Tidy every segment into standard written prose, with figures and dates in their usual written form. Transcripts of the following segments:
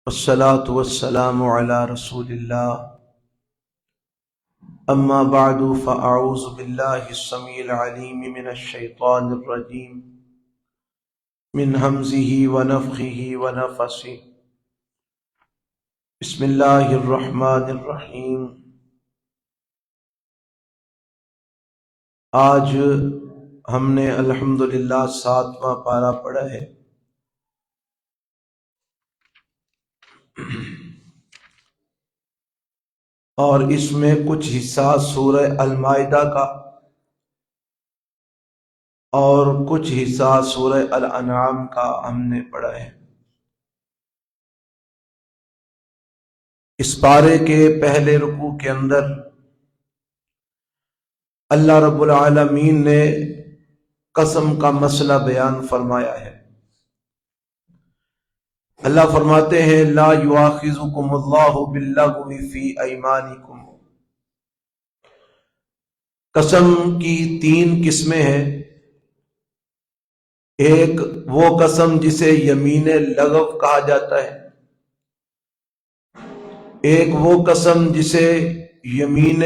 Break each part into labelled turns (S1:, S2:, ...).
S1: والصلاة والسلام على رسول الله أما بعد فأعوذ بالله السميع العليم من الشيطان الرجيم من همزه ونفخه ونفثه بسم الله الرحمن الرحيم۔ آج ہم نے الحمدللہ 7واں پارہ پڑھا ہے۔ اور اس میں کچھ حصہ سورہ المائدہ کا اور کچھ حصہ سورہ الانعام کا ہم نے پڑھا ہے۔ اس پارے کے پہلے رکوع کے اندر اللہ رب العالمین نے قسم کا مسئلہ بیان فرمایا ہے۔ اللہ فرماتے ہیں لا یؤاخذکم اللہ باللغو فی ایمانکم۔ قسم کی 3 قسمیں ہیں۔ ایک وہ قسم جسے یمین لغو کہا جاتا ہے، ایک وہ قسم جسے یمین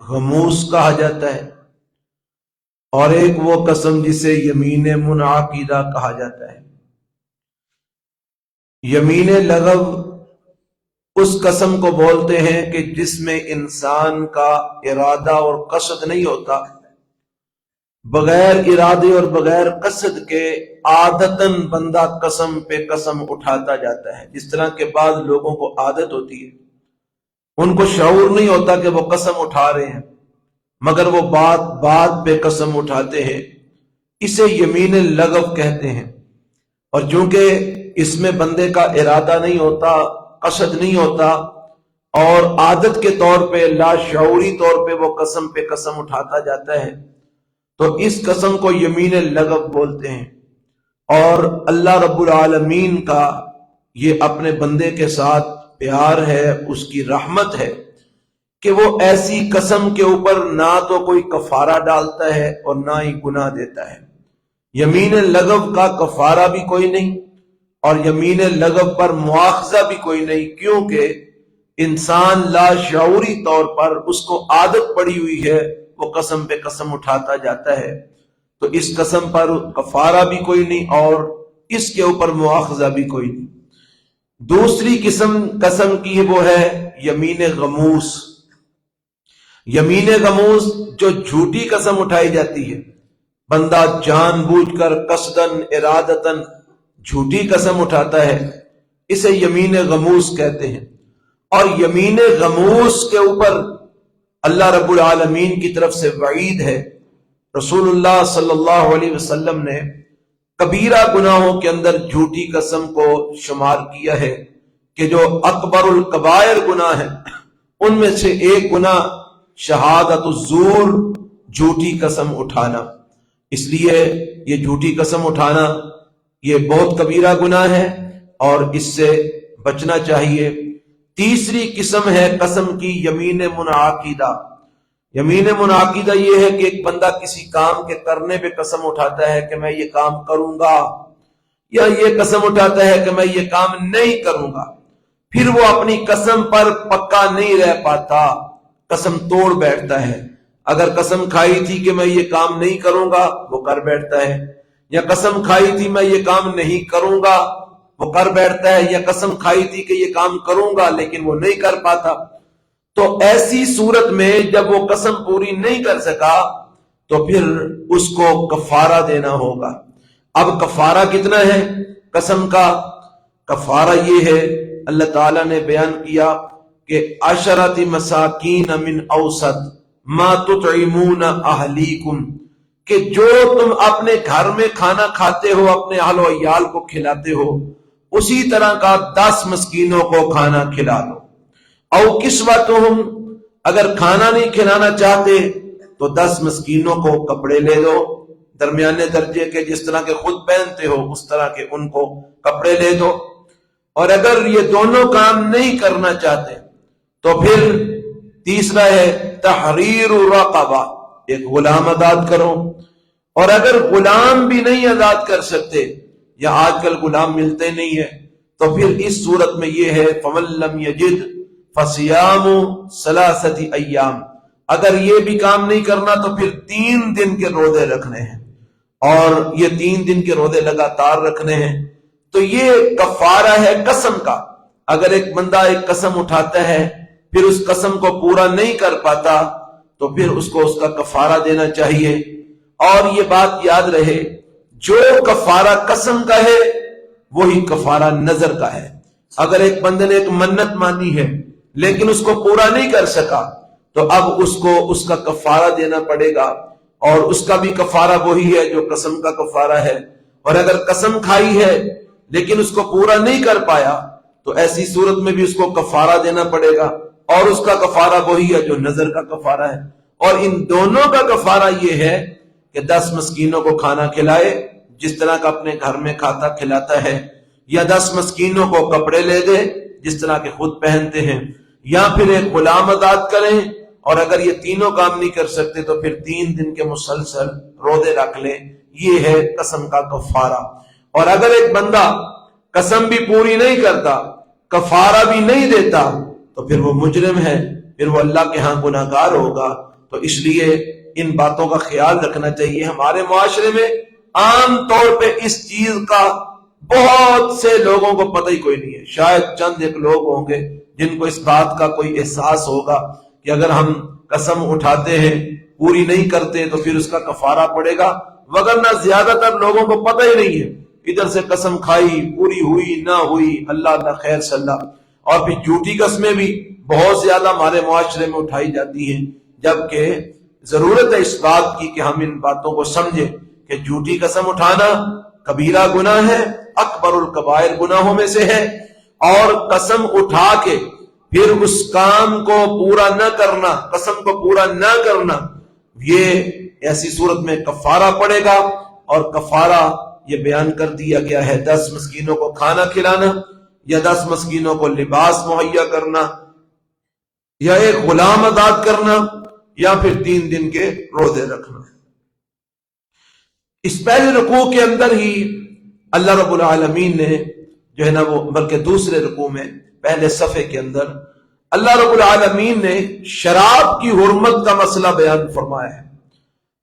S1: غموس کہا جاتا ہے، اور ایک وہ قسم جسے یمین منعقدہ کہا جاتا ہے۔ یمین لغو اس قسم کو بولتے ہیں کہ جس میں انسان کا ارادہ اور قصد نہیں ہوتا، بغیر ارادے اور بغیر قصد کے عادتاً بندہ قسم پہ قسم اٹھاتا جاتا ہے۔ جس طرح کے بعض لوگوں کو عادت ہوتی ہے، ان کو شعور نہیں ہوتا کہ وہ قسم اٹھا رہے ہیں، مگر وہ بات پہ قسم اٹھاتے ہیں، اسے یمین لغو کہتے ہیں۔ اور چونکہ اس میں بندے کا ارادہ نہیں ہوتا، قصد نہیں ہوتا، اور عادت کے طور پہ لاشعوری طور پہ وہ قسم پہ قسم اٹھاتا جاتا ہے، تو اس قسم کو یمین لغو بولتے ہیں۔ اور اللہ رب العالمین کا یہ اپنے بندے کے ساتھ پیار ہے، اس کی رحمت ہے کہ وہ ایسی قسم کے اوپر نہ تو کوئی کفارہ ڈالتا ہے اور نہ ہی گناہ دیتا ہے۔ یمین لغو کا کفارہ بھی کوئی نہیں اور یمین لغو پر مواخذہ بھی کوئی نہیں، کیونکہ انسان لاشعوری طور پر اس کو عادت پڑی ہوئی ہے، وہ قسم پہ قسم اٹھاتا جاتا ہے، تو اس قسم پر کفارہ بھی کوئی نہیں اور اس کے اوپر مواخذہ بھی کوئی نہیں۔ دوسری قسم کی وہ ہے یمین غموس۔ یمین غموس جو جھوٹی قسم اٹھائی جاتی ہے، بندہ جان بوجھ کر قصداً ارادتاً جھوٹی قسم اٹھاتا ہے، اسے یمین غموس کہتے ہیں۔ اور یمین غموس کے اوپر اللہ رب العالمین کی طرف سے وعید ہے۔ رسول اللہ صلی اللہ علیہ وسلم نے کبیرہ گناہوں کے اندر جھوٹی قسم کو شمار کیا ہے کہ جو اکبر الکبائر گناہ ہیں ان میں سے ایک گناہ شہادت الزور، جھوٹی قسم اٹھانا۔ اس لیے یہ جھوٹی قسم اٹھانا یہ بہت کبیرہ گناہ ہے اور اس سے بچنا چاہیے۔ تیسری قسم ہے قسم کی یمین منعقدہ۔ یمین منعقدہ یہ ہے کہ ایک بندہ کسی کام کے کرنے پہ قسم اٹھاتا ہے کہ میں یہ کام کروں گا، یا یہ قسم اٹھاتا ہے کہ میں یہ کام نہیں کروں گا، پھر وہ اپنی قسم پر پکا نہیں رہ پاتا، قسم توڑ بیٹھتا ہے۔ اگر قسم کھائی تھی کہ میں یہ کام نہیں کروں گا، وہ کر بیٹھتا ہے، یا قسم کھائی تھی میں یہ کام نہیں کروں گا، وہ کر بیٹھتا ہے، یا قسم کھائی تھی کہ یہ کام کروں گا لیکن وہ نہیں کر پاتا۔ تو ایسی صورت میں جب وہ قسم پوری نہیں کر سکا تو پھر اس کو کفارہ دینا ہوگا۔ اب کفارہ کتنا ہے قسم کا؟ کفارہ یہ ہے، اللہ تعالیٰ نے بیان کیا کہ عشرۃ مساکین من اوسط ما تطعمون اہلیکم، کہ جو تم اپنے گھر میں کھانا کھاتے ہو اپنے اہل و عیال کو کھلاتے ہو، اسی طرح کا 10 مسکینوں کو کھانا کھلا دو۔ او کسوتہم، اگر کھانا نہیں کھلانا چاہتے تو 10 مسکینوں کو کپڑے لے دو، درمیانے درجے کے، جس طرح کے خود پہنتے ہو اس طرح کے ان کو کپڑے لے دو۔ اور اگر یہ دونوں کام نہیں کرنا چاہتے تو پھر تیسرا ہے تحریر رقبہ، ایک غلام آزاد کرو۔ اور اگر غلام بھی نہیں آزاد کر سکتے، یا آج کل غلام ملتے نہیں ہیں، تو پھر اس صورت میں یہ ہے فَمَن لَّمْ يَجِدْ فَصِيَامُ ثَلَاثَةِ أَيَّامٍ، اگر یہ بھی کام نہیں کرنا تو پھر 3 دن کے روزے رکھنے ہیں، اور یہ 3 دن کے روزے لگاتار رکھنے ہیں۔ تو یہ کفارہ ہے قسم کا۔ اگر ایک بندہ ایک قسم اٹھاتا ہے پھر اس قسم کو پورا نہیں کر پاتا تو پھر اس کو اس کا کفارہ دینا چاہیے۔ اور یہ بات یاد رہے، جو کفارہ قسم کا ہے وہی کفارہ نظر کا ہے۔ اگر ایک بندے نے ایک منت مانی ہے لیکن اس کو پورا نہیں کر سکا تو اب اس کو اس کا کفارہ دینا پڑے گا، اور اس کا بھی کفارہ وہی ہے جو قسم کا کفارہ ہے۔ اور اگر قسم کھائی ہے لیکن اس کو پورا نہیں کر پایا تو ایسی صورت میں بھی اس کو کفارہ دینا پڑے گا، اور اس کا کفارہ وہی ہے جو نظر کا کفارہ ہے۔ اور ان دونوں کا کفارہ یہ ہے کہ 10 مسکینوں کو کھانا کھلائے جس طرح کا اپنے گھر میں کھاتا کھلاتا ہے، یا 10 مسکینوں کو کپڑے لے دے جس طرح کے خود پہنتے ہیں، یا پھر ایک غلام آزاد کریں، اور اگر یہ تینوں کام نہیں کر سکتے تو پھر 3 دن کے مسلسل روزے رکھ لیں۔ یہ ہے قسم کا کفارہ۔ اور اگر ایک بندہ قسم بھی پوری نہیں کرتا، کفارہ بھی نہیں دیتا، تو پھر وہ مجرم ہے، پھر وہ اللہ کے ہاں گناہ گار ہوگا۔ تو اس لیے ان باتوں کا خیال رکھنا چاہیے۔ ہمارے معاشرے میں عام طور پہ اس چیز کا بہت سے لوگوں کو پتہ ہی کوئی نہیں ہے، شاید چند ایک لوگ ہوں گے جن کو اس بات کا کوئی احساس ہوگا کہ اگر ہم قسم اٹھاتے ہیں پوری نہیں کرتے تو پھر اس کا کفارہ پڑے گا، وگرنہ زیادہ تر لوگوں کو پتہ ہی نہیں ہے۔ ادھر سے قسم کھائی، پوری ہوئی نہ ہوئی، اللہ خیر صلی اللہ۔ اور پھر جھوٹی قسمیں بھی بہت زیادہ ہمارے معاشرے میں اٹھائی جاتی ہیں، جبکہ ضرورت ہے اس بات کی کہ ہم ان باتوں کو سمجھیں کہ جھوٹی قسم اٹھانا کبیرہ گناہ ہے، اکبر الکبائر گناہوں میں سے ہے، اور قسم اٹھا کے پھر اس کام کو پورا نہ کرنا، قسم کو پورا نہ کرنا، یہ ایسی صورت میں کفارہ پڑے گا۔ اور کفارہ یہ بیان کر دیا گیا ہے 10 مسکینوں کو کھانا کھلانا، یا 10 مسکینوں کو لباس مہیا کرنا، یا ایک غلام آزاد کرنا، یا پھر 3 دن کے روزے رکھنا۔ اس پہلے رکوع کے اندر ہی اللہ رب العالمین نے جو ہے نا وہ، بلکہ دوسرے رکوع میں پہلے صفحے کے اندر اللہ رب العالمین نے شراب کی حرمت کا مسئلہ بیان فرمایا ہے۔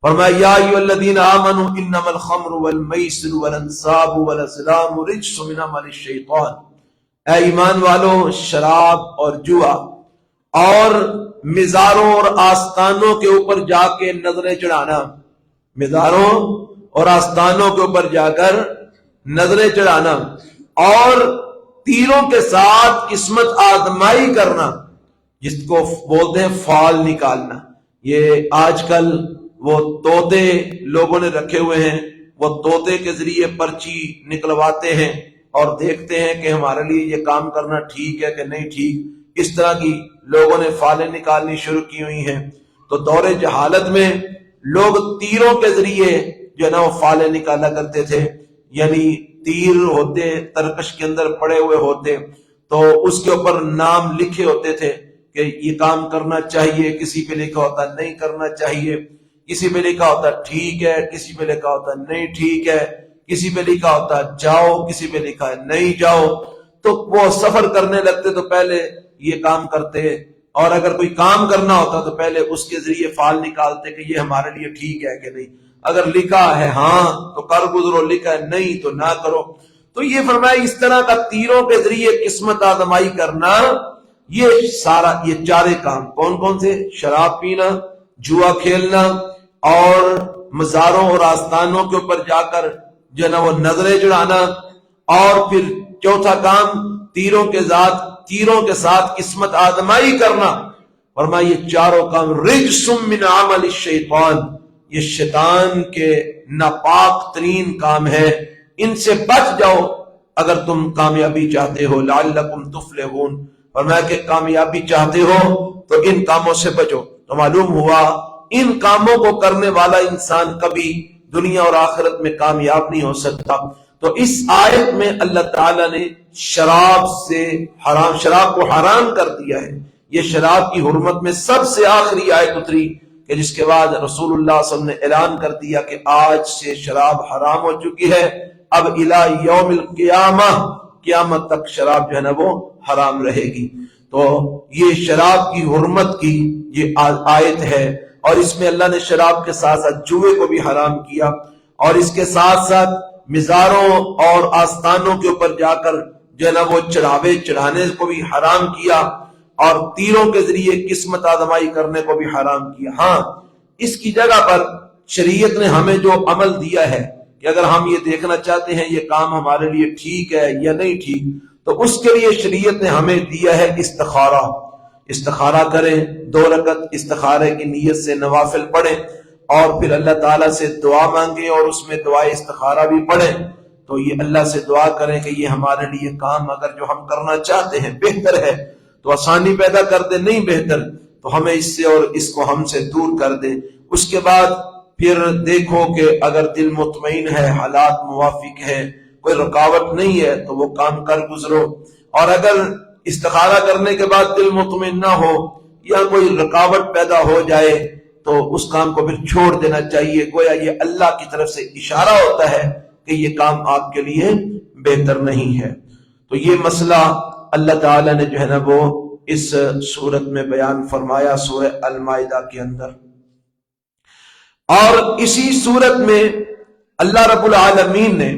S1: فرمایا یا ایھا الذین آمنوا انما الخمر والمیسر والانصاب والازلام رجس من عمل الشیطان، اے ایمان والو، شراب اور جوا اور مزاروں اور آستانوں کے اوپر جا کے نظریں چڑھانا، مزاروں اور آستانوں کے اوپر جا کر نظریں چڑھانا، اور تیروں کے ساتھ قسمت آزمائی کرنا، جس کو بولتے ہیں فال نکالنا۔ یہ آج کل وہ طوطے لوگوں نے رکھے ہوئے ہیں، وہ طوطے کے ذریعے پرچی نکلواتے ہیں اور دیکھتے ہیں کہ ہمارے لیے یہ کام کرنا ٹھیک ہے کہ نہیں ٹھیک۔ اس طرح کی لوگوں نے فالیں نکالنی شروع کی ہوئی ہیں۔ تو دور جہالت میں لوگ تیروں کے ذریعے جو ہے نا وہ فالیں نکالا کرتے تھے، یعنی تیر ہوتے ترکش کے اندر پڑے ہوئے ہوتے، تو اس کے اوپر نام لکھے ہوتے تھے کہ یہ کام کرنا چاہیے، کسی پہ لکھا ہوتا نہیں کرنا چاہیے، کسی پہ لکھا ہوتا ٹھیک ہے، کسی پہ لکھا ہوتا نہیں ٹھیک ہے، کسی پہ لکھا ہوتا جاؤ، کسی پہ لکھا ہے نہیں جاؤ۔ تو وہ سفر کرنے لگتے تو پہلے یہ کام کرتے، اور اگر کوئی کام کرنا ہوتا تو پہلے اس کے ذریعے فال نکالتے کہ یہ ہمارے لیے ٹھیک ہے کہ نہیں، اگر لکھا ہے ہاں تو کر گزرو، لکھا ہے نہیں تو نہ کرو۔ تو یہ فرمایا اس طرح کا تیروں کے ذریعے قسمت آزمائی کرنا، یہ سارا یہ چارے کام کون کون سے؟ شراب پینا، جوا کھیلنا، اور مزاروں اور آستانوں کے اوپر جا کر جو ہے نا وہ نظریں چڑھانا، اور پھر چوتھا کام تیروں کے ساتھ قسمت آزمائی کرنا۔ فرمایا یہ چاروں کام رجس من عمل الشیطان، یہ شیطان کے ناپاک ترین کام ہے، ان سے بچ جاؤ اگر تم کامیابی چاہتے ہو، لعلکم تفلحون۔ فرمایا کہ کامیابی چاہتے ہو تو ان کاموں سے بچو۔ تو معلوم ہوا ان کاموں کو کرنے والا انسان کبھی دنیا اور آخرت میں کامیاب نہیں ہو سکتا۔ تو اس آیت میں اللہ تعالیٰ نے شراب کو حرام کر دیا ہے۔ یہ شراب کی حرمت میں سب سے آخری آیت اتری کہ جس کے بعد رسول اللہ صلی اللہ علیہ وسلم نے اعلان کر دیا کہ آج سے شراب حرام ہو چکی ہے، اب الی یوم القیامہ قیامت تک شراب جو ہے نا وہ حرام رہے گی۔ تو یہ شراب کی حرمت کی یہ آیت ہے، اور اس میں اللہ نے شراب کے ساتھ ساتھ جوئے کو بھی حرام کیا، اور اس کے ساتھ ساتھ مزاروں اور آستانوں کے اوپر جا کر جو ہے نا وہ چڑھاوے چڑھانے کو بھی حرام کیا، اور تیروں کے ذریعے قسمت آزمائی کرنے کو بھی حرام کیا۔ ہاں، اس کی جگہ پر شریعت نے ہمیں جو عمل دیا ہے کہ اگر ہم یہ دیکھنا چاہتے ہیں یہ کام ہمارے لیے ٹھیک ہے یا نہیں ٹھیک، تو اس کے لیے شریعت نے ہمیں دیا ہے استخارہ۔ استخارہ کریں، 2 رکعت استخارے کی نیت سے نوافل پڑھیں، اور پھر اللہ تعالیٰ سے دعا مانگیں، اور اس میں دعائے استخارہ بھی پڑھیں۔ تو یہ اللہ سے دعا کریں کہ یہ ہمارے لیے کام اگر جو ہم کرنا چاہتے ہیں بہتر ہے تو آسانی پیدا کر دے، نہیں بہتر تو ہمیں اس سے اور اس کو ہم سے دور کر دے۔ اس کے بعد پھر دیکھو کہ اگر دل مطمئن ہے، حالات موافق ہے، کوئی رکاوٹ نہیں ہے تو وہ کام کر گزرو، اور اگر استخارہ کرنے کے بعد دل مطمئن نہ ہو یا کوئی رکاوٹ پیدا ہو جائے تو اس کام کو پھر چھوڑ دینا چاہیے، گویا یہ اللہ کی طرف سے اشارہ ہوتا ہے کہ یہ کام آپ کے لیے بہتر نہیں ہے۔ تو یہ مسئلہ اللہ تعالیٰ نے جو ہے نا وہ اس سورت میں بیان فرمایا، سورہ المائدہ کے اندر۔ اور اسی سورت میں اللہ رب العالمین نے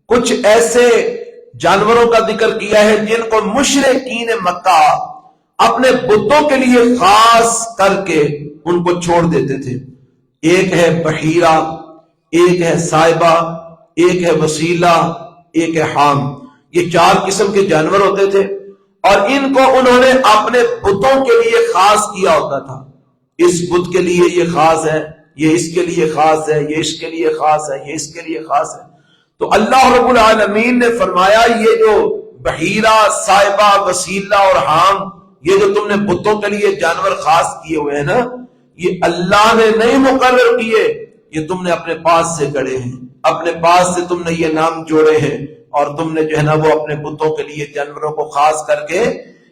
S1: کچھ ایسے جانوروں کا ذکر کیا ہے جن کو مشرکین مکہ اپنے بتوں کے لیے خاص کر کے ان کو چھوڑ دیتے تھے۔ ایک ہے بحیرہ، ایک ہے سائبہ، ایک ہے وسیلہ، ایک ہے حام۔ یہ 4 قسم کے جانور ہوتے تھے، اور ان کو انہوں نے اپنے بتوں کے لیے خاص کیا ہوتا تھا۔ اس بت کے لیے یہ خاص ہے، یہ اس کے لیے خاص ہے، یہ اس کے لیے خاص ہے، یہ اس کے لیے خاص ہے۔ تو اللہ رب العالمین نے فرمایا یہ جو بحیرہ، سائبہ، وسیلہ اور حام، یہ جو تم نے بتوں کے لیے جانور خاص کیے ہوئے ہیں نا، یہ اللہ نے نہیں مقرر کیے، یہ تم نے اپنے پاس سے گڑے ہیں، اپنے پاس سے تم نے یہ نام جوڑے ہیں، اور تم نے جو ہے نا وہ اپنے بتوں کے لیے جانوروں کو خاص کر کے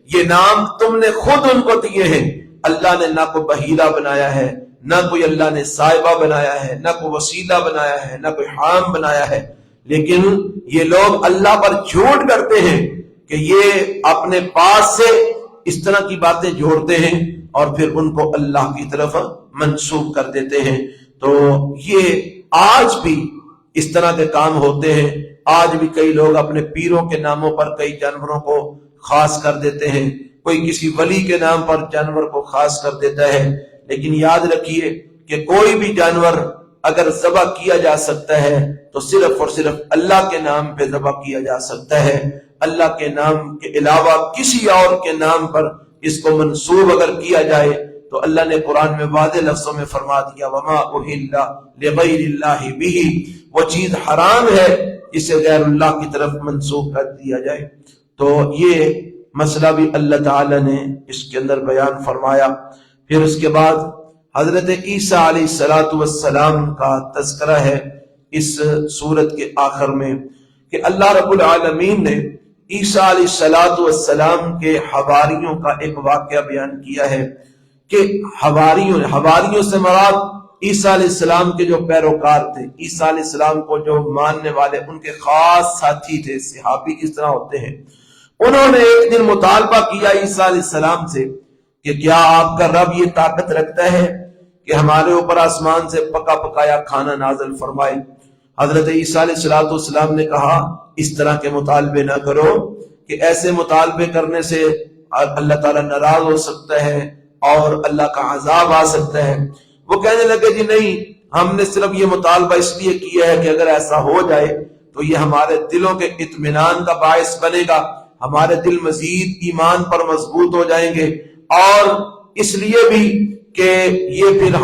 S1: یہ نام تم نے خود ان کو دیے ہیں۔ اللہ نے نہ کوئی بحیرہ بنایا ہے، نہ کوئی اللہ نے سائبہ بنایا ہے، نہ کوئی وسیلہ بنایا ہے، نہ کوئی حام بنایا ہے، لیکن یہ لوگ اللہ پر جھوٹ کرتے ہیں کہ یہ اپنے پاس سے اس طرح کی باتیں جوڑتے ہیں اور پھر ان کو اللہ کی طرف منسوب کر دیتے ہیں۔ تو یہ آج بھی اس طرح کے کام ہوتے ہیں۔ آج بھی کئی لوگ اپنے پیروں کے ناموں پر کئی جانوروں کو خاص کر دیتے ہیں، کوئی کسی ولی کے نام پر جانور کو خاص کر دیتا ہے، لیکن یاد رکھیے کہ کوئی بھی جانور اگر ذبح کیا جا سکتا ہے تو صرف اور صرف اللہ کے نام پہ ذبح کیا جا سکتا ہے۔ اللہ کے نام کے علاوہ کسی اور کے نام پر اس کو منسوب اگر کیا جائے تو اللہ نے قرآن میں واضح لفظوں میں فرما دیا وَمَا أُهِلَّ لِغَيْرِ اللَّهِ بِهِ، وہ چیز حرام ہے اسے غیر اللہ کی طرف منسوب کر دیا جائے۔ تو یہ مسئلہ بھی اللہ تعالی نے اس کے اندر بیان فرمایا۔ پھر اس کے بعد حضرت عیسیٰ علیہ السلام کا تذکرہ ہے اس سورت کے آخر میں کہ اللہ رب العالمین نے عیسیٰ علیہ السلام کے حواریوں کا ایک واقعہ بیان کیا ہے کہ حواریوں سے مراد عیسیٰ علیہ السلام کے جو پیروکار تھے، عیسیٰ علیہ السلام کو جو ماننے والے ان کے خاص ساتھی تھے، صحابی کس طرح ہوتے ہیں۔ انہوں نے ایک دن مطالبہ کیا عیسیٰ علیہ السلام سے کہ کیا آپ کا رب یہ طاقت رکھتا ہے کہ ہمارے اوپر آسمان سے پکا پکایا کھانا نازل فرمائے؟ حضرت عیسیٰ علیہ السلام نے کہا اس طرح کے مطالبے نہ کرو، کہ ایسے مطالبے کرنے سے اللہ تعالیٰ ناراض ہو سکتا ہے اور اللہ کا عذاب آ سکتا ہے۔ وہ کہنے لگے جی نہیں، ہم نے صرف یہ مطالبہ اس لیے کیا ہے کہ اگر ایسا ہو جائے تو یہ ہمارے دلوں کے اطمینان کا باعث بنے گا، ہمارے دل مزید ایمان پر مضبوط ہو جائیں گے، اور اس لیے بھی کہ یہ پھر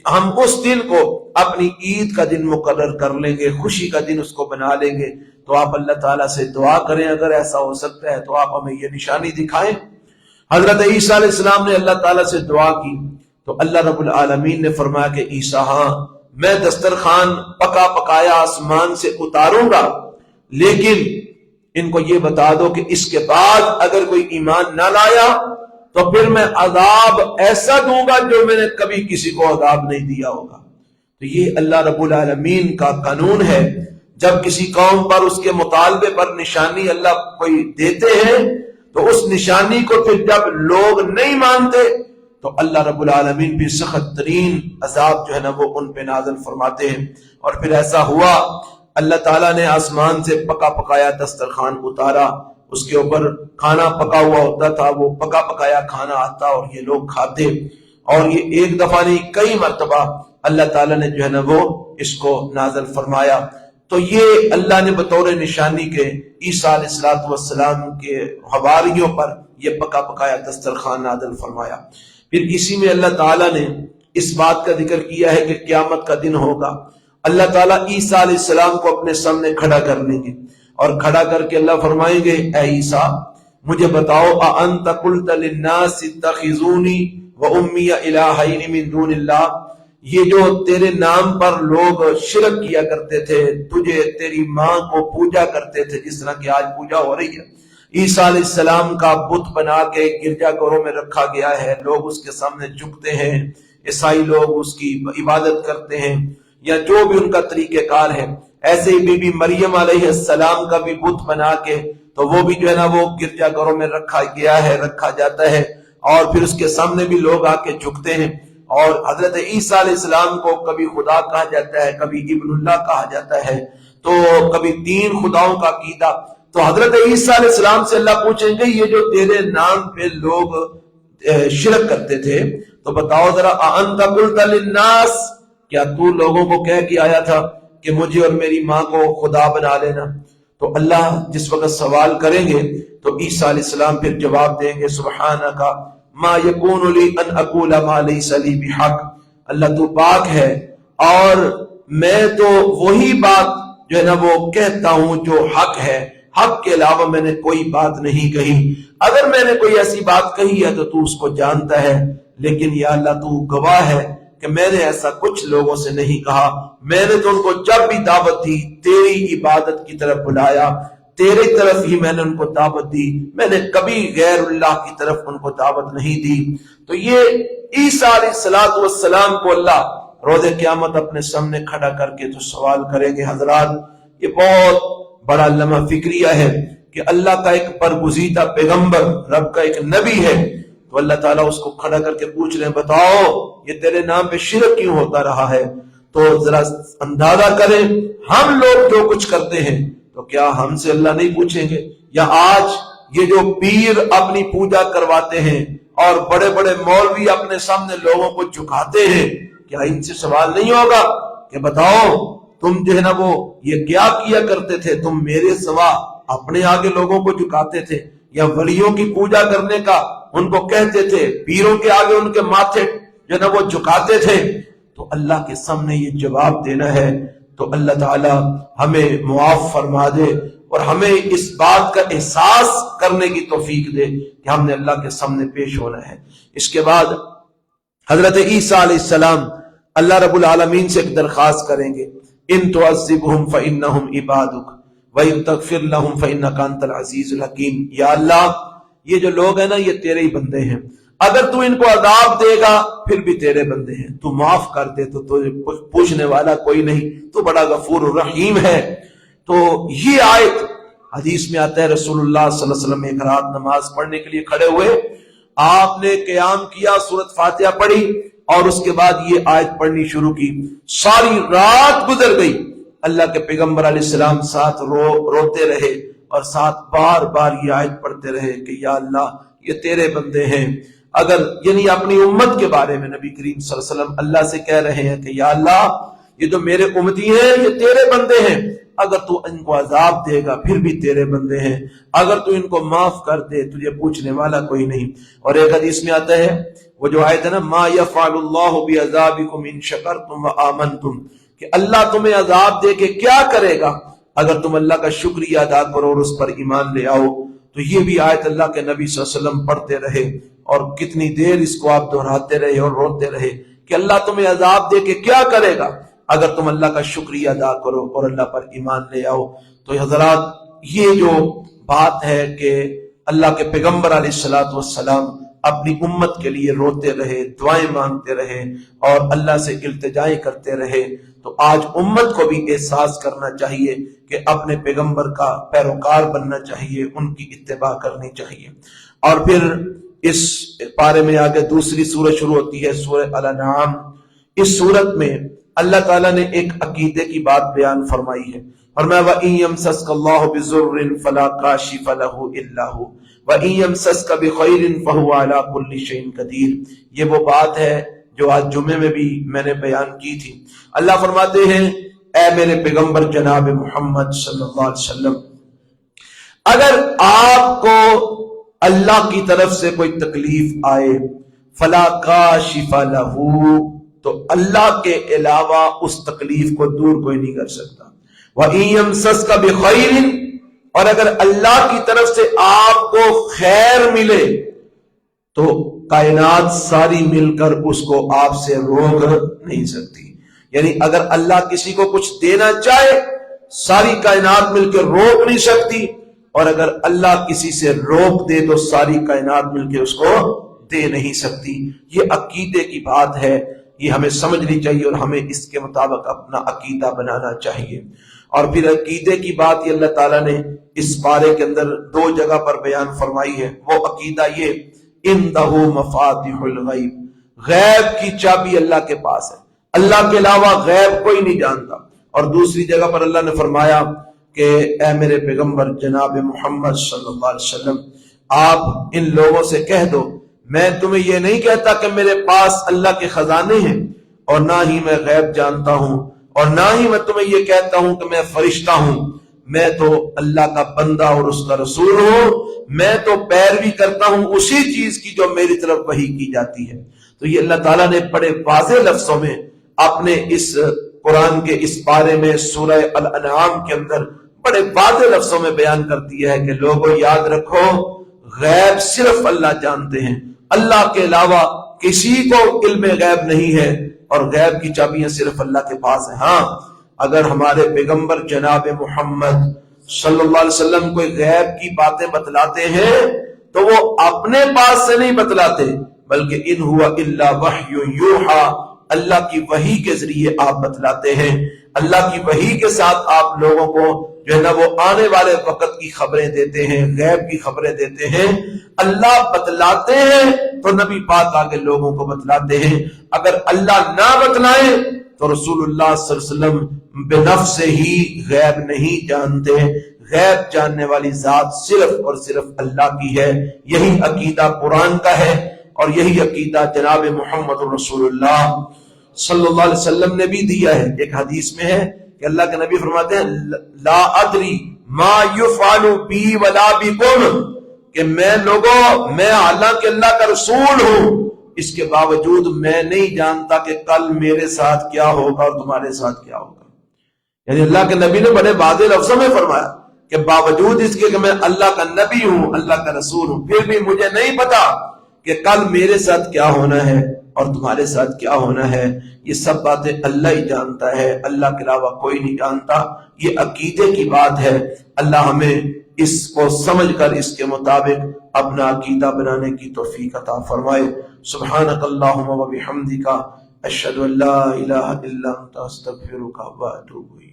S1: ہم اس دن کو اپنی عید کا دن مقرر کر لیں گے، خوشی کا دن اس کو بنا لیں گے۔ تو آپ اللہ تعالیٰ سے دعا کریں اگر ایسا ہو سکتا ہے تو آپ ہمیں یہ نشانی دکھائیں۔ حضرت عیسیٰ علیہ السلام نے اللہ تعالیٰ سے دعا کی تو اللہ رب العالمین نے فرمایا کہ عیسیٰ ہاں میں دسترخوان پکا پکایا آسمان سے اتاروں گا، لیکن ان کو یہ بتا دو کہ اس کے بعد اگر کوئی ایمان نہ لایا تو پھر میں عذاب ایسا دوں گا جو میں نے کبھی کسی کو عذاب نہیں دیا ہوگا۔ تو یہ اللہ رب العالمین کا قانون ہے، جب کسی قوم پر اس کے مطالبے پر نشانی اللہ کوئی دیتے ہیں تو اس نشانی کو پھر جب لوگ نہیں مانتے تو اللہ رب العالمین بھی سخت ترین عذاب جو ہے نا وہ ان پہ نازل فرماتے ہیں۔ اور پھر ایسا ہوا، اللہ تعالیٰ نے آسمان سے پکا پکایا دسترخوان اتارا، اس کے اوپر کھانا پکا ہوا ہوتا تھا، وہ پکا پکایا کھانا آتا اور یہ لوگ کھاتے، اور یہ ایک دفعہ نہیں کئی مرتبہ اللہ تعالیٰ نے جو ہے نا وہ اس کو نازل فرمایا۔ تو یہ اللہ نے بطور نشانی کے عیسیٰ علیہ السلام کے حواریوں پر یہ پکا پکایا دسترخوان نازل فرمایا۔ پھر اسی میں اللہ تعالیٰ نے اس بات کا ذکر کیا ہے کہ قیامت کا دن ہوگا، اللہ تعالیٰ عیسیٰ علیہ السلام کو اپنے سامنے کھڑا کر لیں گے، اور کھڑا کر کے اللہ فرمائیں گے اے عیسیٰ مجھے بتاؤ اَأَنْتَ قُلْتَ لِلنَّاسِ اتَّخِذُونِي وَأُمِّيَ إِلَٰهَيْنِ مِن دُونِ اللَّهِ، یہ جو تیرے نام پر لوگ شرک کیا کرتے تھے، تجھے تیری ماں کو پوجا کرتے تھے جس طرح کہ آج پوجا ہو رہی ہے، عیسیٰ علیہ السلام کا بت بنا کے گرجا گھروں میں رکھا گیا ہے، لوگ اس کے سامنے جھکتے ہیں، عیسائی لوگ اس کی عبادت کرتے ہیں یا جو بھی ان کا طریقہ کار ہے۔ ایسے ہی بی بی مریم علیہ السلام کا بھی بت بنا کے تو وہ بھی جو ہے نا وہ گرجا گھروں میں رکھا گیا ہے، رکھا جاتا ہے، اور پھر اس کے سامنے بھی لوگ آ کے جھکتے ہیں۔ اور حضرت عیسیٰ علیہ السلام کو کبھی خدا کہا جاتا ہے، کبھی ابن اللہ کہا جاتا ہے، تو کبھی تین خداؤں کا عقیدہ۔ تو حضرت عیسیٰ علیہ السلام سے اللہ پوچھیں گے یہ جو تیرے نام پہ لوگ شرک کرتے تھے تو بتاؤ ذرا اَأَنْتَ قُلْتَ لِلنَّاسِ، کیا تو لوگوں کو کہہ کے آیا تھا کہ مجھے اور میری ماں کو خدا بنا لینا؟ تو اللہ جس وقت سوال کریں گے تو عیسیٰ علیہ السلام پھر جواب دیں گے سبحانک ما یکون لی ان اقول ما لیس لی بحق، اللہ تو پاک ہے اور میں تو وہی بات جو ہے نا وہ کہتا ہوں جو حق ہے، حق کے علاوہ میں نے کوئی بات نہیں کہی، اگر میں نے کوئی ایسی بات کہی ہے تو اس کو جانتا ہے، لیکن یا اللہ تو گواہ ہے کہ میں نے ایسا کچھ لوگوں سے نہیں کہا، میں نے تو ان کو جب بھی دعوت دی تیری عبادت کی طرف بلایا، تیری طرف ہی میں نے ان کو دعوت دی، میں نے کبھی غیر اللہ کی طرف ان کو دعوت نہیں دی۔ تو یہ عیسیٰ علیہ السلام کو اللہ روز قیامت اپنے سامنے کھڑا کر کے جو سوال کریں گے، حضرات یہ بہت بڑا لمحہ فکریہ ہے کہ اللہ کا ایک برگزیدہ پیغمبر، رب کا ایک نبی ہے، تو اللہ تعالیٰ اس کو کھڑا کر کے پوچھ رہے ہیں بتاؤ یہ تیرے نام پہ شرک کیوں ہوتا رہا ہے؟ تو ذرا اندازہ کریں ہم لوگ جو کچھ کرتے ہیں تو کیا ہم سے اللہ نہیں پوچھیں گے؟ یا آج یہ جو پیر اپنی پوجا کرواتے ہیں اور بڑے بڑے مولوی اپنے سامنے لوگوں کو جھکاتے ہیں، کیا ان سے سوال نہیں ہوگا کہ بتاؤ تم جو ہے نا وہ یہ کیا کیا کرتے تھے؟ تم میرے سوا اپنے آگے لوگوں کو جھکاتے تھے، یا ولیوں کی پوجا کرنے کا ان کو کہتے تھے، پیروں کے آگے ان کے ماتھے جو ہے نا وہ جھکاتے تھے۔ تو اللہ کے سامنے یہ جواب دینا ہے، تو اللہ تعالی ہمیں معاف فرما دے اور ہمیں اس بات کا احساس کرنے کی توفیق دے کہ ہم نے اللہ کے سامنے پیش ہونا ہے۔ اس کے بعد حضرت عیسیٰ علیہ السلام اللہ رب العالمین سے ایک درخواست کریں گے، ان تعذبہم فانہم عبادک وَإِن تَغْفِرْ لَهُمْ فَإِنَّكَ أَنْتَ الْعَزِيزُ الْحَكِيمُ، یا اللہ یہ جو لوگ ہیں نا یہ تیرے ہی بندے ہیں، اگر تو ان کو عذاب دے گا پھر بھی تیرے بندے ہیں، تو معاف کر دے تو تجھے پوچھنے والا کوئی نہیں، تو بڑا غفور الرحیم ہے۔ تو یہ آیت حدیث میں آتا ہے رسول اللہ صلی اللہ علیہ وسلم ایک رات نماز پڑھنے کے لیے کھڑے ہوئے، آپ نے قیام کیا، سورۃ فاتحہ پڑھی اور اس کے بعد یہ آیت پڑھنی شروع کی، ساری رات گزر گئی، اللہ کے پیغمبر علیہ السلام ساتھ روتے رہے اور ساتھ بار بار یہ آیت پڑھتے رہے کہ یا اللہ یہ تیرے بندے ہیں۔ اگر یعنی اپنی امت کے بارے میں نبی کریم صلی اللہ علیہ وسلم اللہ سے کہہ رہے ہیں کہ یا اللہ یہ جو میرے امتی ہیں یہ تیرے بندے ہیں، اگر تو ان کو عذاب دے گا پھر بھی تیرے بندے ہیں، اگر تو ان کو معاف کر دے تجھے پوچھنے والا کوئی نہیں۔ اور ایک حدیث میں آتا ہے وہ جو آیت ہے نا ما یفعل اللہ بعذابکم ان شکرتم وآمنتم، کہ اللہ تمہیں عذاب دے کے کیا کرے گا اگر تم اللہ کا شکریہ ادا کرو اور اس پر ایمان لے آؤ۔ تو یہ بھی آیت اللہ کے نبی صلی اللہ علیہ وسلم پڑھتے رہے اور کتنی دیر اس کو آپ دہراتے رہے اور روتے رہے کہ اللہ تمہیں عذاب دے کے کیا کرے گا اگر تم اللہ کا شکریہ ادا کرو اور اللہ پر ایمان لے آؤ۔ تو حضرات یہ جو بات ہے کہ اللہ کے پیغمبر علیہ السلام اپنی امت کے لیے روتے رہے، دعائیں مانگتے رہے اور اللہ سے التجائیں کرتے رہے، تو آج امت کو بھی احساس کرنا چاہیے کہ اپنے پیغمبر کا پیروکار بننا چاہیے، ان کی اتباع کرنی چاہیے۔ اور پھر اس پارے میں آگے دوسری سورت شروع ہوتی ہے، سورہ الانعام۔ اس سورت میں اللہ تعالیٰ نے ایک عقیدے کی بات بیان فرمائی ہے، فرمایا وَإِن يَمْسَسْكَ اللَّهُ بِضُرٍّ فَلَا كَاشِفَ لَهُ إِلَّا هُوَ وَإِن يَمْسَسْكَ بِخَيْرٍ فَهُوَ عَلَى كُلِّ شَيْءٍ قَدِيرٌ۔ یہ وہ بات ہے جو آج جمعے میں بھی میں نے بیان کی تھی۔ اللہ فرماتے ہیں اے میرے پیغمبر جناب محمد صلی اللہ علیہ وسلم، اگر آپ کو اللہ کی طرف سے کوئی تکلیف آئے، فَلَا كَاشِفَ لَهُ، تو اللہ کے علاوہ اس تکلیف کو دور کوئی نہیں کر سکتا۔ وَإِن يَمْسَسْكَ بِخَيْرٍ، اور اگر اللہ کی طرف سے آپ کو خیر ملے تو کائنات ساری مل کر اس کو آپ سے روک نہیں سکتی۔ یعنی اگر اللہ کسی کو کچھ دینا چاہے ساری کائنات مل کے روک نہیں سکتی، اور اگر اللہ کسی سے روک دے تو ساری کائنات مل کے اس کو دے نہیں سکتی۔ یہ عقیدے کی بات ہے، یہ ہمیں سمجھنی چاہیے اور ہمیں اس کے مطابق اپنا عقیدہ بنانا چاہیے۔ اور پھر عقیدے کی بات یہ اللہ تعالیٰ نے اس پارے کے اندر دو جگہ پر بیان فرمائی ہے۔ وہ عقیدہ یہ اِنْدَهُ مَفَاتِحُ الْغَيْبِ، غیب کی چابی اللہ کے پاس ہے، اللہ کے علاوہ غیب کوئی نہیں جانتا۔ اور دوسری جگہ پر اللہ نے فرمایا کہ اے میرے پیغمبر جناب محمد صلی اللہ علیہ وسلم، آپ ان لوگوں سے کہہ دو میں تمہیں یہ نہیں کہتا کہ میرے پاس اللہ کے خزانے ہیں، اور نہ ہی میں غیب جانتا ہوں، اور نہ ہی میں تمہیں یہ کہتا ہوں کہ میں فرشتہ ہوں۔ میں تو اللہ کا بندہ اور اس کا رسول ہوں، میں تو پیروی کرتا ہوں اسی چیز کی جو میری طرف وحی کی جاتی ہے۔ تو یہ اللہ تعالیٰ نے بڑے واضح لفظوں میں اپنے اس قرآن کے اس پارے میں سورہ الانعام کے اندر بڑے واضح لفظوں میں بیان کر دیا ہے کہ لوگوں یاد رکھو غیب صرف اللہ جانتے ہیں، اللہ کے علاوہ کسی کو علم غیب نہیں ہے، اور غیب کی چابیاں صرف اللہ کے پاس ہیں۔ ہاں اگر ہمارے پیغمبر جناب محمد صلی اللہ علیہ وسلم کوئی غیب کی باتیں بتلاتے ہیں تو وہ اپنے پاس سے نہیں بتلاتے، بلکہ ان ہوا الا وحی یوحا، اللہ کی وحی کے ذریعے آپ بتلاتے ہیں۔ اللہ کی وحی کے ساتھ آپ لوگوں کو جو ہے نا وہ آنے والے وقت کی خبریں دیتے ہیں، غیب کی خبریں دیتے ہیں۔ اللہ بتلاتے ہیں تو نبی پاک آگے لوگوں کو بتلاتے ہیں، اگر اللہ نہ بتلائے تو رسول اللہ صلی اللہ علیہ وسلم بنفس ہی غیب نہیں جانتے۔ غیب جاننے والی ذات صرف اور صرف اللہ کی ہے۔ یہی عقیدہ قرآن کا ہے، اور یہی عقیدہ جناب محمد رسول اللہ صلی اللہ علیہ وسلم نے بھی دیا ہے۔ ایک حدیث میں ہے کہ اللہ کے نبی فرماتے ہیں لا ادری ما یفعل بی ولا بکم، کہ میں حالانکہ اللہ کا رسول ہوں، اس کے باوجود میں نہیں جانتا کہ کل میرے ساتھ کیا ہوگا اور تمہارے ساتھ کیا ہوگا۔ یعنی اللہ کے نبی نے بڑے واضح لفظوں میں فرمایا کہ باوجود اس کے کہ میں اللہ کا نبی ہوں، اللہ کا رسول ہوں، پھر بھی مجھے نہیں پتا کہ کل میرے ساتھ کیا ہونا ہے اور تمہارے ساتھ کیا ہونا ہے۔ یہ سب باتیں اللہ ہی جانتا ہے، اللہ کے علاوہ کوئی نہیں جانتا۔ یہ عقیدے کی بات ہے۔ اللہ ہمیں اس کو سمجھ کر اس کے مطابق اپنا عقیدہ بنانے کی توفیق عطا فرمائے۔ سبحانک اللہم و بحمدک، اشہد ان لا الہ الا انت، استغفرک و اتوب الیک۔